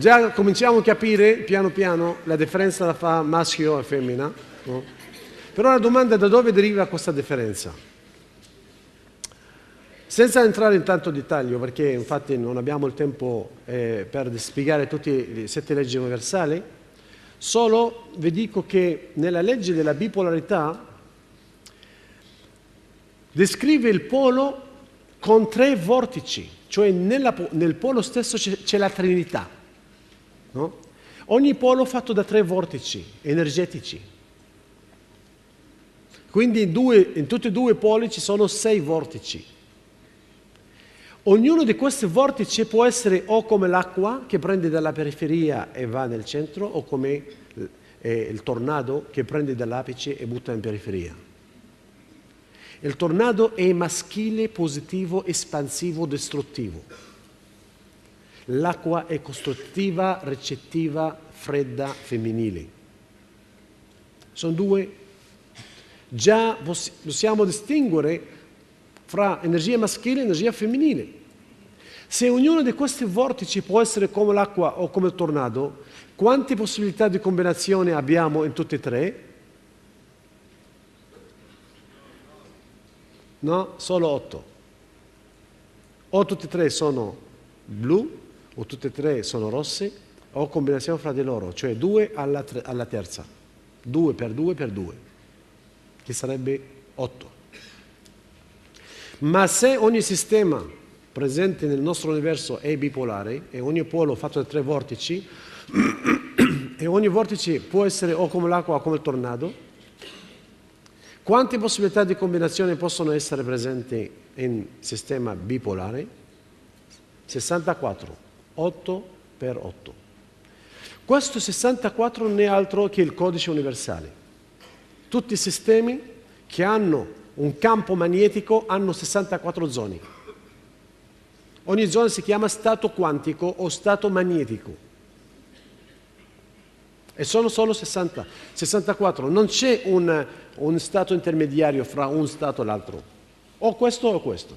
già cominciamo a capire piano piano la differenza tra maschio e femmina, no? Però la domanda è da dove deriva questa differenza? Senza entrare in tanto dettaglio, perché infatti non abbiamo il tempo per spiegare tutte le 7 leggi universali, solo vi dico che nella legge della bipolarità descrive il polo con 3 vortici, cioè nel polo stesso c'è la Trinità, no? Ogni polo è fatto da 3 vortici energetici. Quindi in tutti e 2 i poli ci sono 6 vortici. Ognuno di questi vortici può essere o come l'acqua che prende dalla periferia e va nel centro, o come il tornado che prende dall'apice e butta in periferia. Il tornado è maschile, positivo, espansivo, distruttivo. L'acqua è costruttiva, ricettiva, fredda, femminile. Sono 2. Già possiamo distinguere fra energia maschile e energia femminile. Se ognuno di questi vortici può essere come l'acqua o come il tornado, quante possibilità di combinazione abbiamo in tutti e 3? No, solo 8. O tutti e 3 sono blu, o tutte e 3 sono rosse, o combinazione fra di loro, cioè 2 alla terza. 2 per 2 per 2, che sarebbe 8. Ma se ogni sistema presente nel nostro universo è bipolare e ogni polo fatto da 3 vortici e ogni vortice può essere o come l'acqua o come il tornado, quante possibilità di combinazione possono essere presenti in sistema bipolare? 64, 8 per 8. Questo 64 non è altro che il codice universale. Tutti i sistemi che hanno un campo magnetico hanno 64 zone. Ogni zona si chiama stato quantico o stato magnetico. E sono solo 64. Non c'è un stato intermediario fra un stato e l'altro. O questo o questo.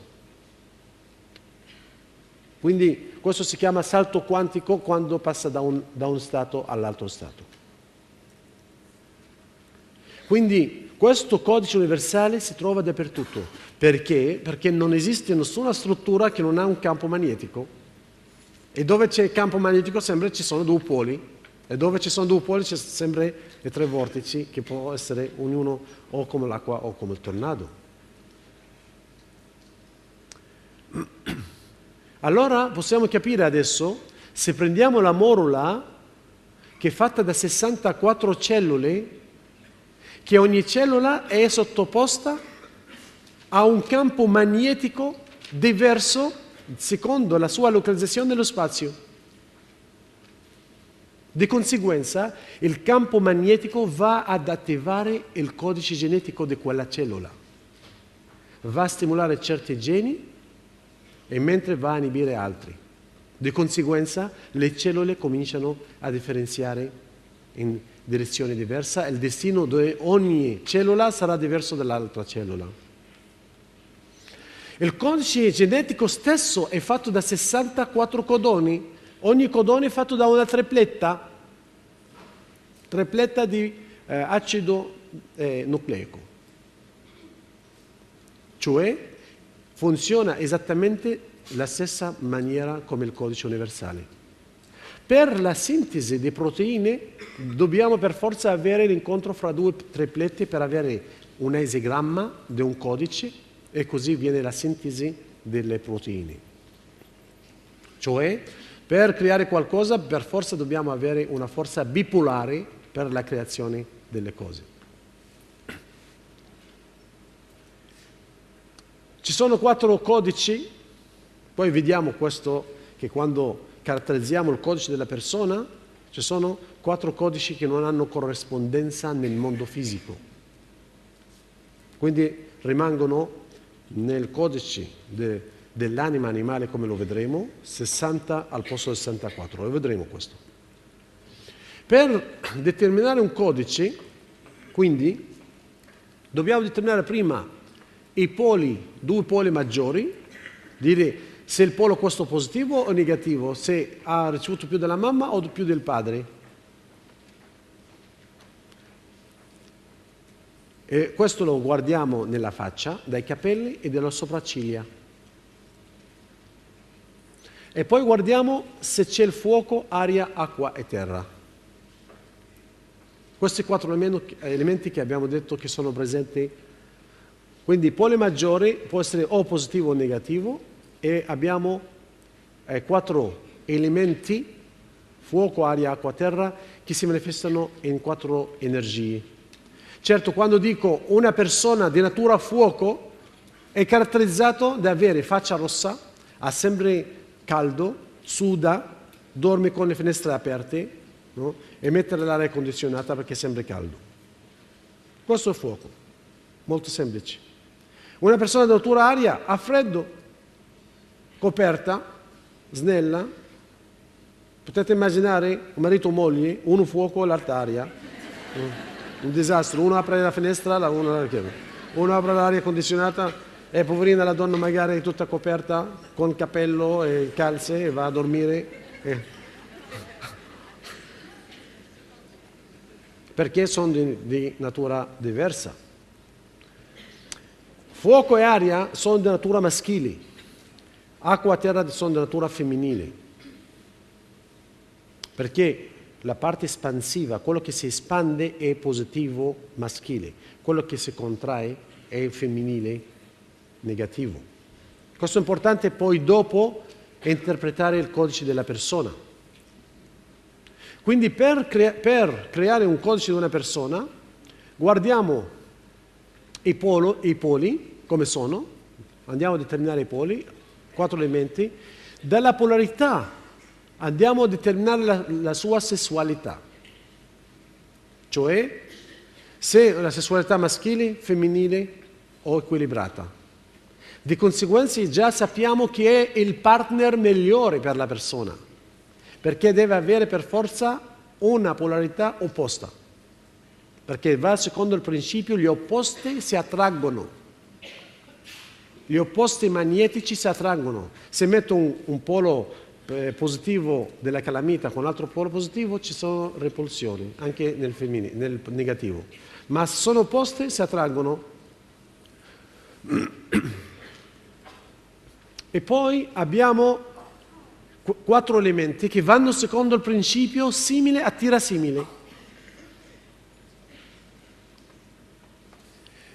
Quindi questo si chiama salto quantico quando passa da un stato all'altro stato. Quindi questo codice universale si trova dappertutto. Perché? Perché non esiste nessuna struttura che non ha un campo magnetico. E dove c'è il campo magnetico sempre ci sono 2 poli. E dove ci sono 2 poli c'è sempre i 3 vortici, che può essere ognuno o come l'acqua o come il tornado. Allora possiamo capire adesso, se prendiamo la morula, che è fatta da 64 cellule, che ogni cellula è sottoposta a un campo magnetico diverso secondo la sua localizzazione nello spazio. Di conseguenza, il campo magnetico va ad attivare il codice genetico di quella cellula, va a stimolare certi geni e mentre va a inibire altri. Di conseguenza, le cellule cominciano a differenziare in direzione diversa e il destino di ogni cellula sarà diverso dall'altra cellula. Il codice genetico stesso è fatto da 64 codoni. Ogni codone è fatto da una tripletta di acido nucleico. Cioè funziona esattamente la stessa maniera come il codice universale. Per la sintesi di proteine dobbiamo per forza avere l'incontro fra 2 triplette per avere un esigramma di un codice e così viene la sintesi delle proteine. Cioè, per creare qualcosa per forza dobbiamo avere una forza bipolare per la creazione delle cose. Ci sono 4 codici, poi vediamo questo che quando caratterizziamo il codice della persona, ci sono 4 codici che non hanno corrispondenza nel mondo fisico. Quindi rimangono nel codice dell'anima animale come lo vedremo, 60 al posto del 64, lo vedremo questo. Per determinare un codice, quindi, dobbiamo determinare prima i poli, 2 poli maggiori, dire Se il polo questo positivo o negativo, se ha ricevuto più della mamma o più del padre. E questo lo guardiamo nella faccia, dai capelli e dalle sopracciglia. E poi guardiamo se c'è il fuoco, aria, acqua e terra. Questi 4 elementi che abbiamo detto che sono presenti. Quindi il polo maggiore può essere o positivo o negativo, e abbiamo 4 elementi, fuoco, aria, acqua, terra, che si manifestano in 4 energie. Certo, quando dico una persona di natura fuoco è caratterizzato da avere faccia rossa, ha sempre caldo, suda, dorme con le finestre aperte, no? E mettere l'aria condizionata perché è sempre caldo. Questo è fuoco, molto semplice. Una persona di natura aria ha freddo, coperta, snella. Potete immaginare un marito o moglie, uno fuoco, l'altra aria. Un disastro, uno apre la finestra, uno apre l'aria condizionata e poverina la donna magari è tutta coperta con cappello e calze e va a dormire. Perché sono di natura diversa. Fuoco e aria sono di natura maschile. Acqua e terra sono di natura femminile, perché la parte espansiva, quello che si espande è positivo maschile, quello che si contrae è femminile negativo. Questo è importante poi dopo interpretare il codice della persona. Quindi per creare un codice di una persona guardiamo i poli come sono, andiamo a determinare i poli, 4 elementi, dalla polarità andiamo a determinare la sua sessualità, cioè se la sessualità maschile, femminile o equilibrata. Di conseguenza già sappiamo chi è il partner migliore per la persona, perché deve avere per forza una polarità opposta, perché va secondo il principio gli opposti si attraggono. Gli opposti magnetici si attraggono. Se metto un polo positivo della calamita con l'altro polo positivo ci sono repulsioni, anche nel negativo. Ma se sono opposti si attraggono. E poi abbiamo 4 elementi che vanno secondo il principio simile attira simile.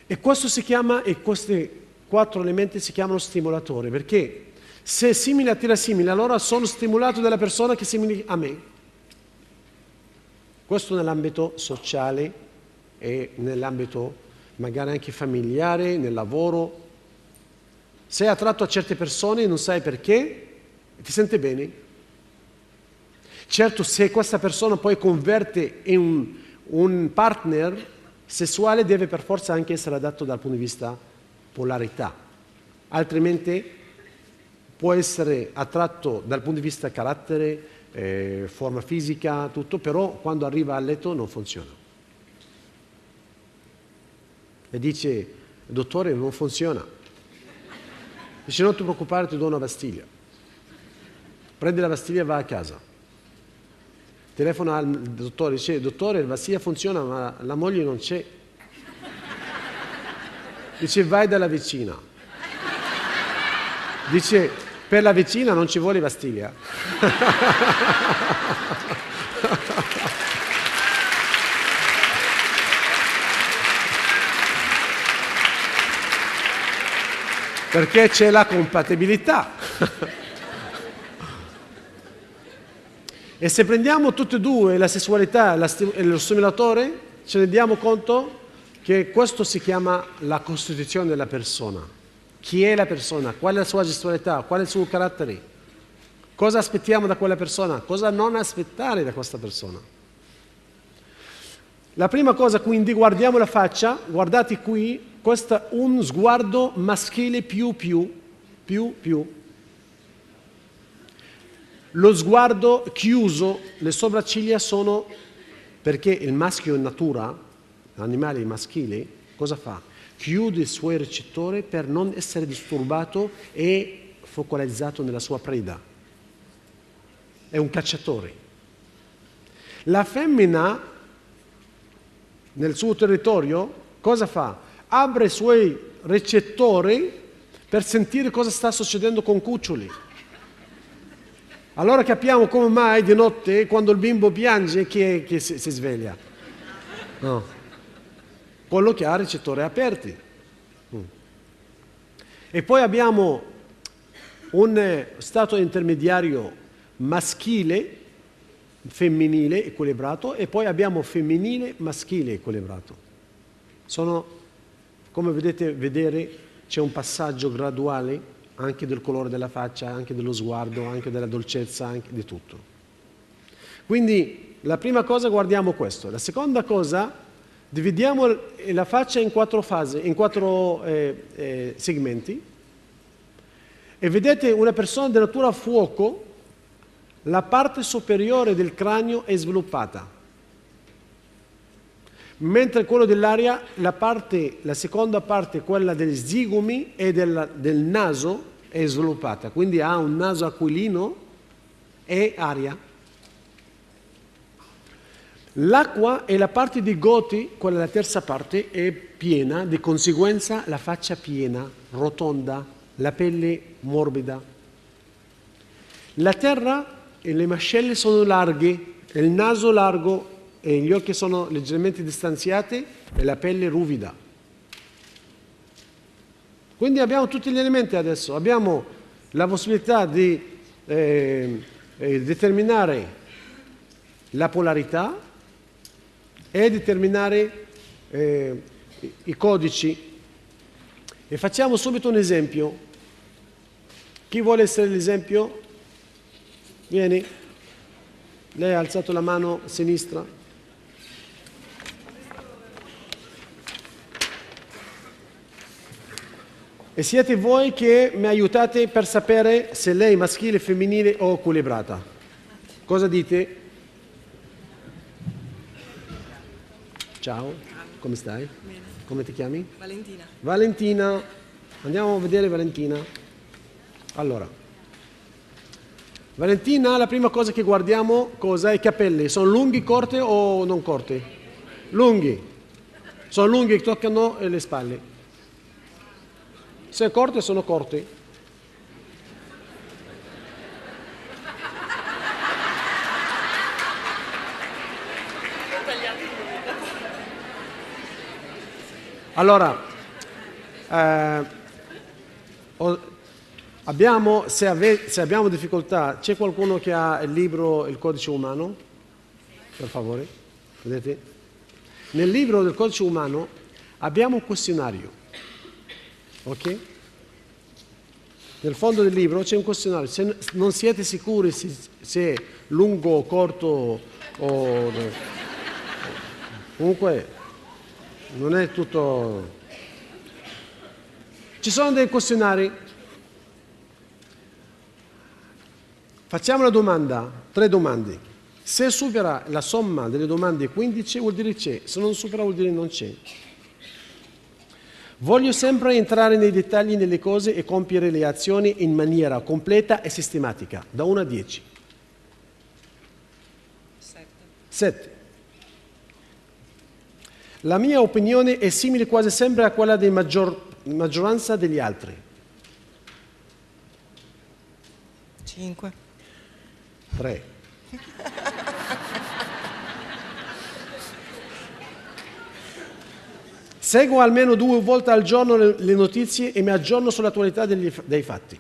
E questo si chiama, e questi 4 elementi si chiamano stimolatori, perché se simile attira simile, allora sono stimolato dalla persona che è simile a me. Questo nell'ambito sociale e nell'ambito magari anche familiare, nel lavoro. Sei attratto a certe persone e non sai perché, ti senti bene. Certo, se questa persona poi converte in un partner sessuale, deve per forza anche essere adatto dal punto di vista polarità, altrimenti può essere attratto dal punto di vista carattere, forma fisica, tutto, però quando arriva a letto non funziona. E dice, dottore, non funziona. Dice, non ti preoccupare, ti do una pastiglia. Prendi la pastiglia e va a casa. Telefona al dottore, dice, dottore, la pastiglia funziona, ma la moglie non c'è. Dice, vai dalla vicina. Dice, per la vicina non ci vuole pastiglia. Perché c'è la compatibilità. E se prendiamo tutte e due, la sessualità e lo stimolatore, ci rendiamo conto che questo si chiama la costituzione della persona. Chi è la persona? Qual è la sua gestualità? Qual è il suo carattere? Cosa aspettiamo da quella persona? Cosa non aspettare da questa persona? La prima cosa, quindi, guardiamo la faccia, guardate qui, questo è un sguardo maschile più. Lo sguardo chiuso, le sopracciglia sono, perché il maschio in natura, l'animale maschile, cosa fa? Chiude i suoi recettori per non essere disturbato e focalizzato nella sua preda, è un cacciatore. La femmina nel suo territorio cosa fa? Apre i suoi recettori per sentire cosa sta succedendo con cuccioli. Allora capiamo come mai di notte, quando il bimbo piange, che si sveglia. No. Quello che ha recettori aperti. E poi abbiamo un stato intermediario maschile, femminile equilibrato, e poi abbiamo femminile, maschile equilibrato. Sono, come vedere, c'è un passaggio graduale anche del colore della faccia, anche dello sguardo, anche della dolcezza, anche di tutto. Quindi la prima cosa guardiamo questo. La seconda cosa, dividiamo la faccia in 4 fasi, in 4 segmenti, e vedete una persona di natura fuoco, la parte superiore del cranio è sviluppata, mentre quello dell'aria, la seconda parte, quella degli zigomi e del naso, è sviluppata, quindi ha un naso aquilino e aria. L'acqua e la parte di goti, quella la terza parte, è piena, di conseguenza la faccia piena, rotonda, la pelle morbida. La terra e le mascelle sono larghe, il naso largo e gli occhi sono leggermente distanziati e la pelle ruvida. Quindi abbiamo tutti gli elementi adesso, abbiamo la possibilità di determinare la polarità e determinare i codici. E facciamo subito un esempio. Chi vuole essere l'esempio? Vieni. Lei ha alzato la mano sinistra. E siete voi che mi aiutate per sapere se lei è maschile, femminile o equilibrata. Cosa dite? Ciao, come stai? Bene. Come ti chiami? Valentina. Valentina. Andiamo a vedere Valentina. Allora, Valentina, la prima cosa che guardiamo, cosa? I capelli. Sono lunghi, corti o non corti? Lunghi. Sono lunghi, toccano le spalle. Se corti, sono corti. Allora, se abbiamo difficoltà, c'è qualcuno che ha il libro Il codice umano? Per favore, vedete? Nel libro del codice umano abbiamo un questionario, ok? Nel fondo del libro c'è un questionario, se non siete sicuri se è lungo o corto o comunque non è tutto. Ci sono dei questionari. Facciamo la domanda, 3 domande. Se supera la somma delle domande 15 vuol dire c'è, se non supera vuol dire non c'è. Voglio sempre entrare nei dettagli delle cose e compiere le azioni in maniera completa e sistematica, da 1 a 10. 7. La mia opinione è simile quasi sempre a quella della maggioranza degli altri. 5. 3. Seguo almeno 2 volte al giorno le notizie e mi aggiorno sull'attualità dei fatti.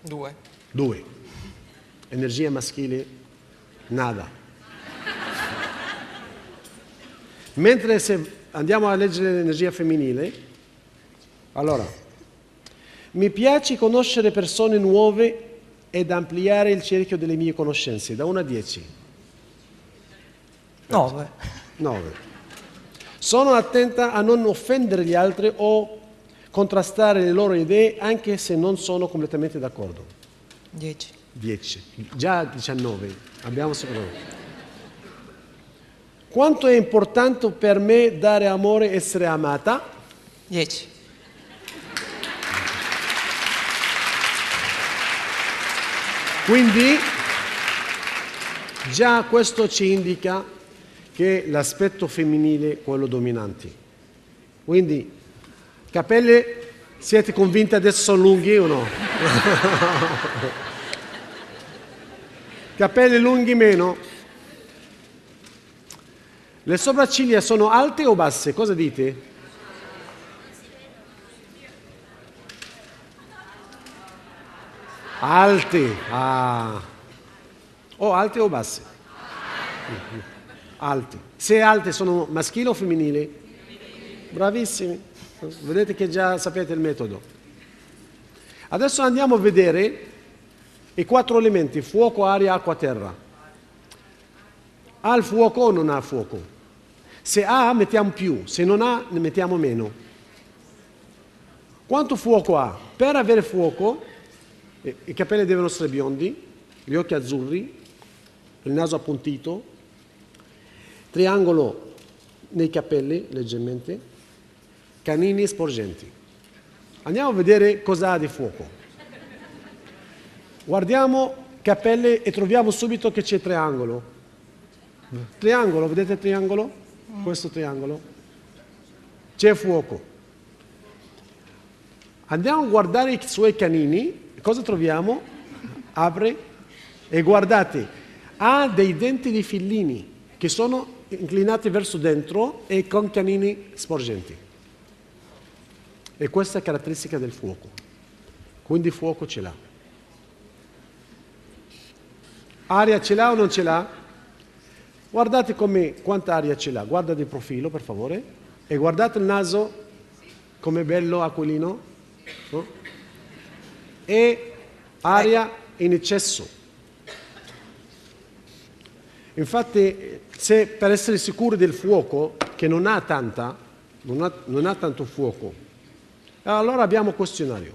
2. 2. Energia maschile? Nada. Mentre se andiamo a leggere l'energia femminile, allora, mi piace conoscere persone nuove ed ampliare il cerchio delle mie conoscenze, da 1 a 10. 9. 9. Sono attenta a non offendere gli altri o contrastare le loro idee, anche se non sono completamente d'accordo. 10. 10. Già 19. Abbiamo secondo. Quanto è importante per me dare amore e essere amata? 10. Quindi già questo ci indica che l'aspetto femminile è quello dominante. Quindi, capelli, siete convinti adesso sono lunghi o no? Capelli lunghi meno. Le sopracciglia sono alte o basse? Cosa dite? Alte. Ah. O alte o basse? Alte. Se alte sono maschili o femminili? Bravissimi. Vedete che già sapete il metodo. Adesso andiamo a vedere i 4 elementi: fuoco, aria, acqua, terra. Ha il fuoco o non ha il fuoco? Se ha mettiamo più, se non ha ne mettiamo meno. Quanto fuoco ha? Per avere fuoco i capelli devono essere biondi, gli occhi azzurri, il naso appuntito, triangolo nei capelli leggermente, canini sporgenti. Andiamo a vedere cosa ha di fuoco. Guardiamo capelli e troviamo subito che c'è triangolo. Triangolo, vedete il triangolo? Questo triangolo. C'è fuoco. Andiamo a guardare i suoi canini. Cosa troviamo? Apre e guardate. Ha dei denti di fillini che sono inclinati verso dentro e con canini sporgenti. E questa è caratteristica del fuoco. Quindi fuoco ce l'ha. Aria ce l'ha o non ce l'ha? Guardate quanta aria ce l'ha. Guarda di profilo, per favore. E guardate il naso, come bello aquilino. No? E aria in eccesso. Infatti, se per essere sicuri del fuoco, che non ha tanto fuoco, allora abbiamo un questionario.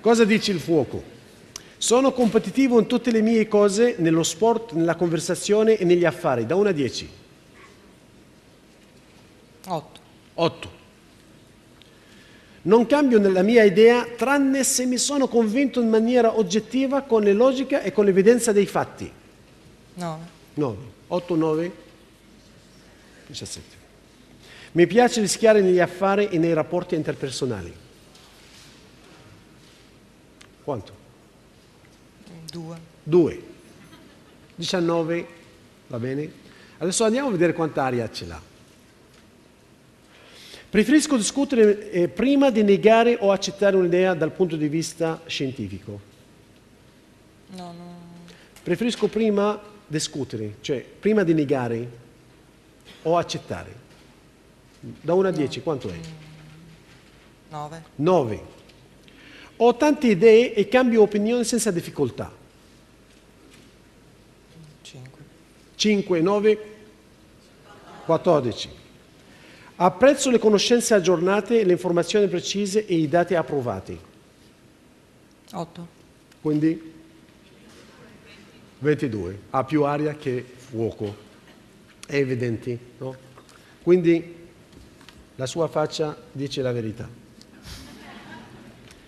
Cosa dice il fuoco? Sono competitivo in tutte le mie cose, nello sport, nella conversazione e negli affari, da 1 a 10. 8. 8. Non cambio nella mia idea, tranne se mi sono convinto in maniera oggettiva, con la logica e con l'evidenza dei fatti. 9. 9. 8, 9, 17. Mi piace rischiare negli affari e nei rapporti interpersonali. Quanto? 2. 2. 19, va bene? Adesso andiamo a vedere quanta aria ce l'ha. Preferisco discutere prima di negare o accettare un'idea dal punto di vista scientifico. No. Preferisco prima discutere, cioè prima di negare o accettare. Da 1 a 10, quanto è? 9. 9. Ho tante idee e cambio opinione senza difficoltà. 5. 5, 9, 14. Apprezzo le conoscenze aggiornate, le informazioni precise e i dati approvati. 8. Quindi 22. Ha più aria che fuoco. È evidente, no? Quindi la sua faccia dice la verità.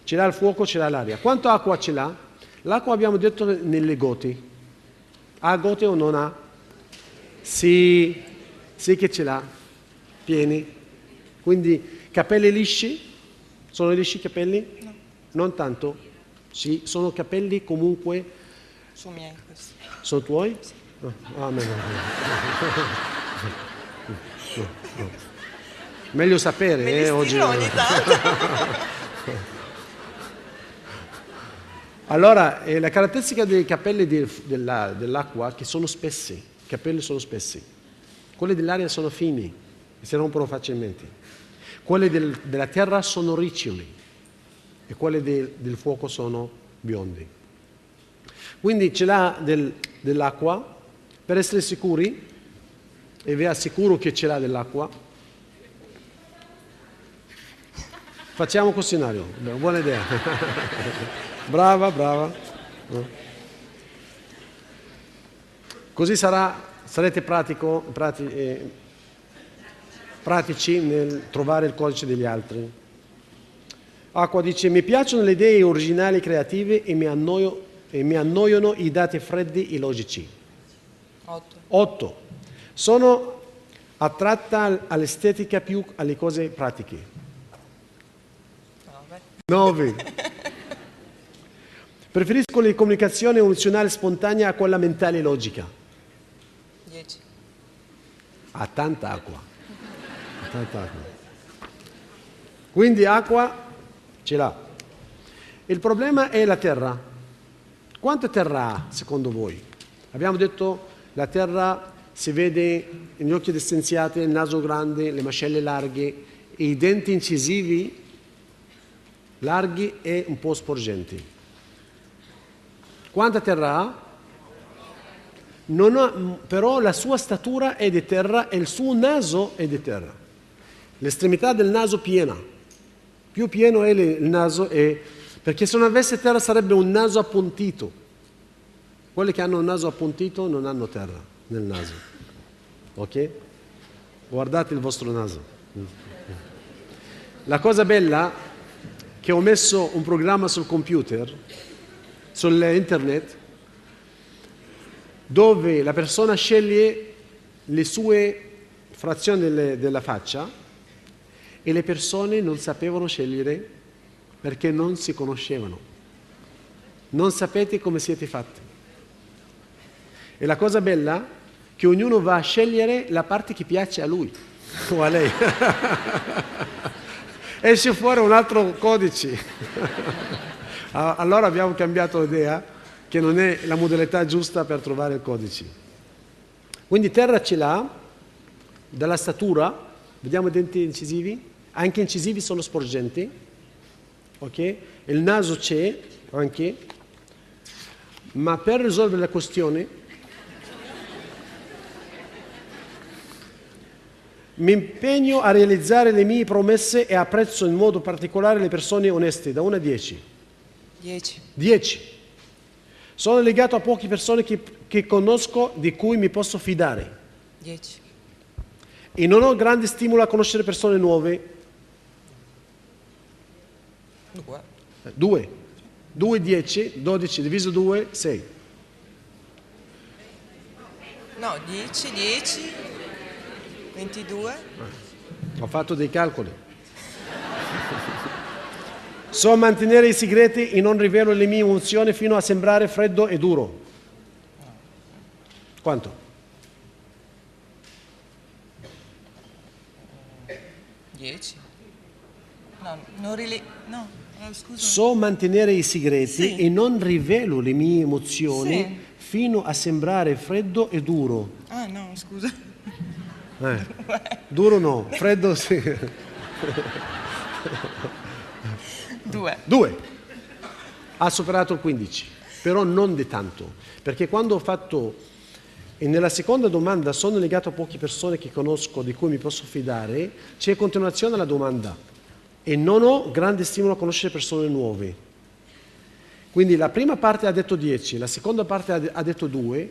Ce l'ha il fuoco, ce l'ha l'aria. Quanto acqua ce l'ha? L'acqua abbiamo detto nelle goti. Ha goti o non ha? Sì che ce l'ha. Pieni. Quindi capelli lisci? Sono lisci i capelli? No. Non tanto? Sì, sono capelli comunque. Sono miei questi. Sono tuoi? Sì. No. No. Meglio sapere, oggi. Ogni tanto. Allora, la caratteristica dei capelli dell'acqua è che sono spessi, i capelli sono spessi. Quelli dell'aria sono fini e si rompono facilmente. Quelli della terra sono riccioli e quelli del fuoco sono biondi. Quindi ce l'ha dell'acqua, per essere sicuri, e vi assicuro che ce l'ha dell'acqua. Facciamo un questionario, buona idea. Brava. Così sarete pratico. pratici nel trovare il codice degli altri. Acqua dice: mi piacciono le idee originali e creative e mi annoiano i dati freddi e logici. 8. 8. Sono attratta all'estetica più alle cose pratiche. 9. 9. Preferisco la comunicazione emozionale spontanea a quella mentale e logica. 10. Ha tanta acqua. Ha tanta acqua. Quindi acqua ce l'ha. Il problema è la terra. Quanta terra ha secondo voi? Abbiamo detto la terra si vede negli occhi distanziati, il naso grande, le mascelle larghe, i denti incisivi larghi e un po' sporgenti. Quanta terra ha? Però la sua statura è di terra e il suo naso è di terra. L'estremità del naso piena. Più pieno è il naso, perché se non avesse terra sarebbe un naso appuntito. Quelli che hanno un naso appuntito non hanno terra nel naso. Ok? Guardate il vostro naso. La cosa bella è che ho messo un programma sul computer, sull'internet, dove la persona sceglie le sue frazioni della faccia e le persone non sapevano scegliere perché non si conoscevano. Non sapete come siete fatti. E la cosa bella è che ognuno va a scegliere la parte che piace a lui o a lei. Esce fuori un altro codice. Allora abbiamo cambiato idea che non è la modalità giusta per trovare il codice. Quindi terra ce l'ha, dalla statura, vediamo i denti incisivi, anche incisivi sono sporgenti, ok? Il naso c'è anche, ma per risolvere la questione mi impegno a realizzare le mie promesse e apprezzo in modo particolare le persone oneste, da 1 a 10. 10. 10. Sono legato a poche persone che conosco, di cui mi posso fidare. 10. E non ho grande stimolo a conoscere persone nuove. 2. 2. 2, 10, 12 diviso 2, 6. No, 10, 10, 22. Ho fatto dei calcoli. So mantenere i segreti e non rivelo le mie emozioni fino a sembrare freddo e duro. Quanto? 10. No, scusa. So mantenere i segreti Sì. e non rivelo le mie emozioni Sì. fino a sembrare freddo e duro. Ah, no, scusa. Duro no, freddo sì. 2. 2. Ha superato il 15, però non di tanto, perché quando ho fatto, e nella seconda domanda sono legato a poche persone che conosco, di cui mi posso fidare, c'è continuazione alla domanda e non ho grande stimolo a conoscere persone nuove. Quindi la prima parte ha detto 10, la seconda parte ha detto 2,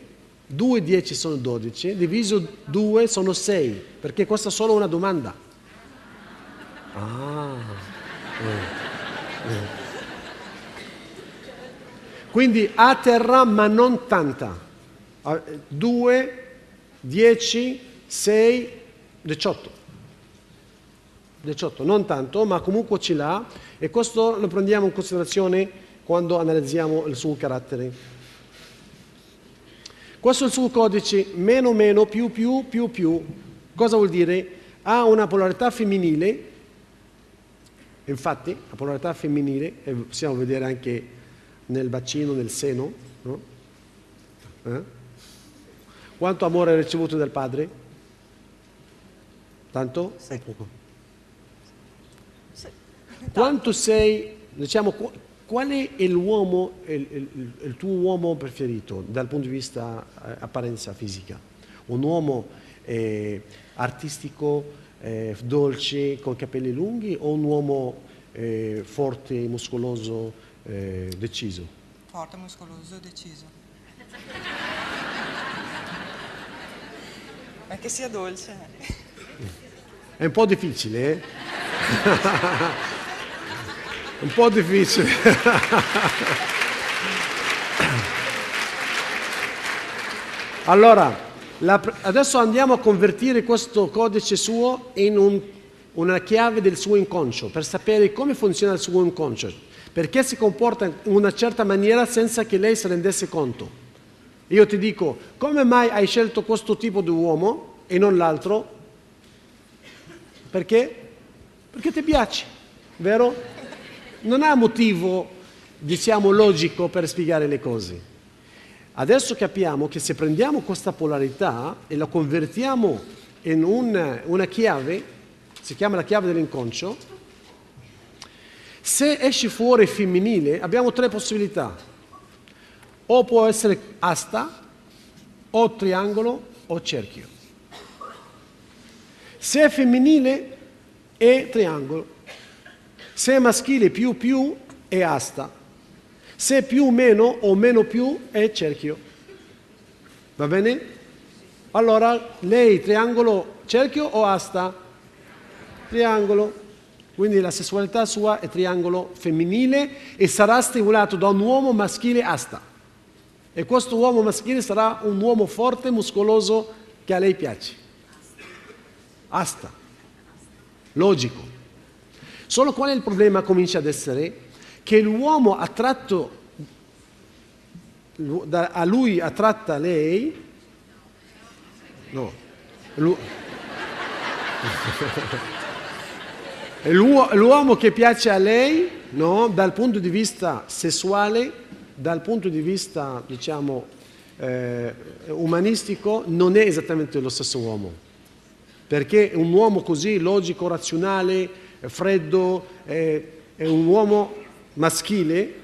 2 10 sono 12, diviso 2 sono 6, perché questa è solo una domanda. Quindi a terra ma non tanta. 2, 10, 6, 18. 18, non tanto, ma comunque ce l'ha e questo lo prendiamo in considerazione quando analizziamo il suo carattere. Questo è il suo codice, meno meno, più più, più più. Cosa vuol dire? Ha una polarità femminile, infatti la polarità femminile, e possiamo vedere anche nel bacino, nel seno, no? Quanto amore ha ricevuto dal padre? Tanto o poco? Quanto sei, diciamo, qual è l'uomo, il tuo uomo preferito dal punto di vista apparenza fisica? Un uomo artistico, dolce, con capelli lunghi o un uomo forte, muscoloso, deciso? Forte, muscoloso, deciso. Ma che sia dolce. È un po' difficile, eh? Un po' difficile. Allora, adesso andiamo a convertire questo codice suo in una chiave del suo inconscio, per sapere come funziona il suo inconscio, perché si comporta in una certa maniera senza che lei se rendesse conto. Io ti dico, come mai hai scelto questo tipo di uomo e non l'altro? Perché? Perché ti piace, vero? Non ha motivo, diciamo, logico per spiegare le cose. Adesso capiamo che se prendiamo questa polarità e la convertiamo in una chiave, si chiama la chiave dell'inconscio, se esce fuori femminile abbiamo tre possibilità. O può essere asta, o triangolo, o cerchio. Se è femminile è triangolo, se è maschile più è asta, se è più meno o meno più è cerchio. Va bene? Allora lei triangolo, cerchio o asta? Triangolo. Quindi la sessualità sua è triangolo femminile e sarà stimolato da un uomo maschile asta. E questo uomo maschile sarà un uomo forte, muscoloso, che a lei piace. Asta. Logico. Solo qual è il problema comincia ad essere? Che l'uomo attratto a lui attratta lei, no, l'uomo che piace a lei, no, dal punto di vista sessuale, dal punto di vista, diciamo, umanistico, non è esattamente lo stesso uomo. Perché un uomo così logico, razionale, freddo, è un uomo maschile,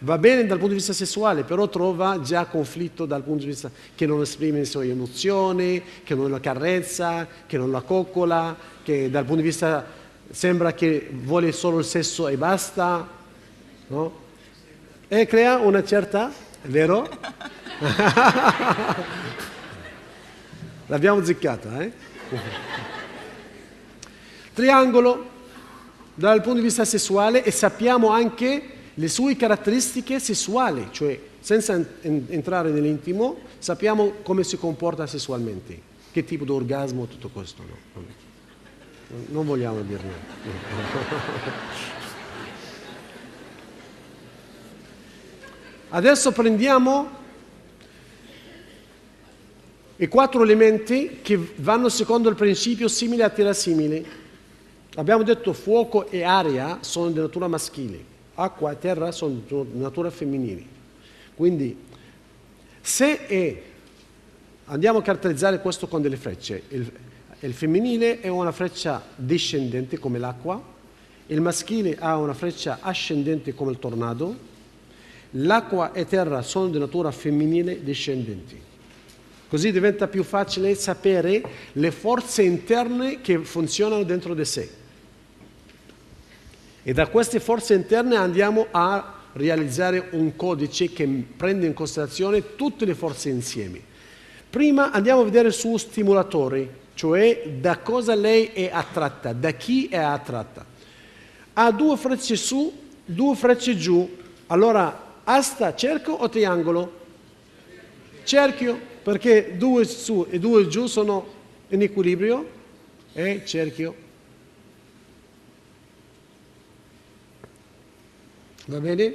va bene dal punto di vista sessuale, però trova già conflitto dal punto di vista che non esprime le sue emozioni, che non la carezza, che non la coccola, che dal punto di vista sembra che vuole solo il sesso e basta, no? E crea una certa, è vero? L'abbiamo ziccata, eh? Triangolo dal punto di vista sessuale, e sappiamo anche le sue caratteristiche sessuali, cioè senza entrare nell'intimo sappiamo come si comporta sessualmente, che tipo di orgasmo, tutto questo, no? Non vogliamo dirlo. Adesso prendiamo i 4 elementi che vanno secondo il principio simile attira simile. Abbiamo detto fuoco e aria sono di natura maschile, acqua e terra sono di natura femminile. Quindi andiamo a caratterizzare questo con delle frecce. Il femminile è una freccia discendente come l'acqua, il maschile ha una freccia ascendente come il tornado, l'acqua e terra sono di natura femminile discendenti. Così diventa più facile sapere le forze interne che funzionano dentro di sé. E da queste forze interne andiamo a realizzare un codice che prende in considerazione tutte le forze insieme. Prima andiamo a vedere il suo stimolatore, cioè da cosa lei è attratta, da chi è attratta. Ha 2 frecce su, 2 frecce giù. Allora, asta, cerchio o triangolo? Cerchio. Perché 2 su e 2 giù sono in equilibrio e cerchio. Va bene?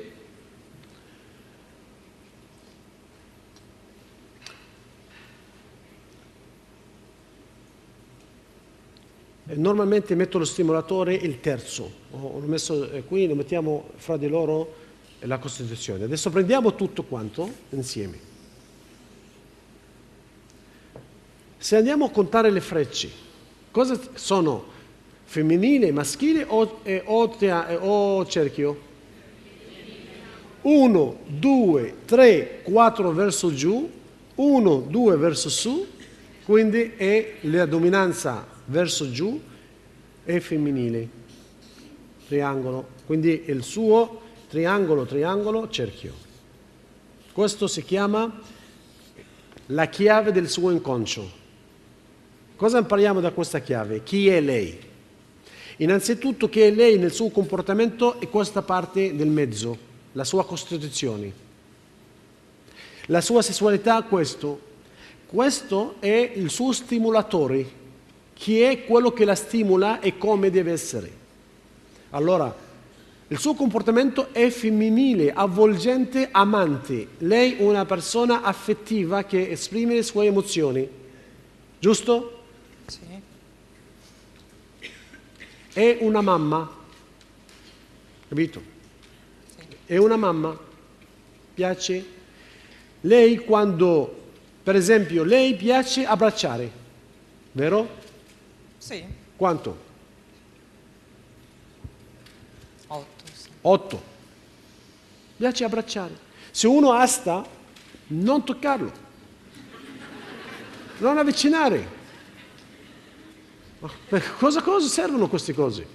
Normalmente metto lo stimolatore il terzo. L'ho messo qui, lo mettiamo fra di loro la Costituzione. Adesso prendiamo tutto quanto insieme. Se andiamo a contare le frecce, cosa sono? Femminile, maschile o cerchio? 1, 2, 3, 4 verso giù, 1, 2 verso su, quindi è la dominanza verso giù è femminile. Triangolo, quindi il suo triangolo, triangolo, cerchio. Questo si chiama la chiave del suo inconscio. Cosa impariamo da questa chiave? Chi è lei? Innanzitutto chi è lei nel suo comportamento e questa parte del mezzo, la sua costituzione. La sua sessualità, questo è il suo stimolatore, chi è quello che la stimola e come deve essere. Allora, il suo comportamento è femminile, avvolgente, amante. Lei è una persona affettiva che esprime le sue emozioni, giusto? Sì. È una mamma, capito? Sì. È una mamma, piace? Lei quando, per esempio, lei piace abbracciare, vero? Sì. Quanto? 8. Sì. 8. Piace abbracciare. Se uno asta, non toccarlo, non avvicinare. Ma per cosa servono queste cose?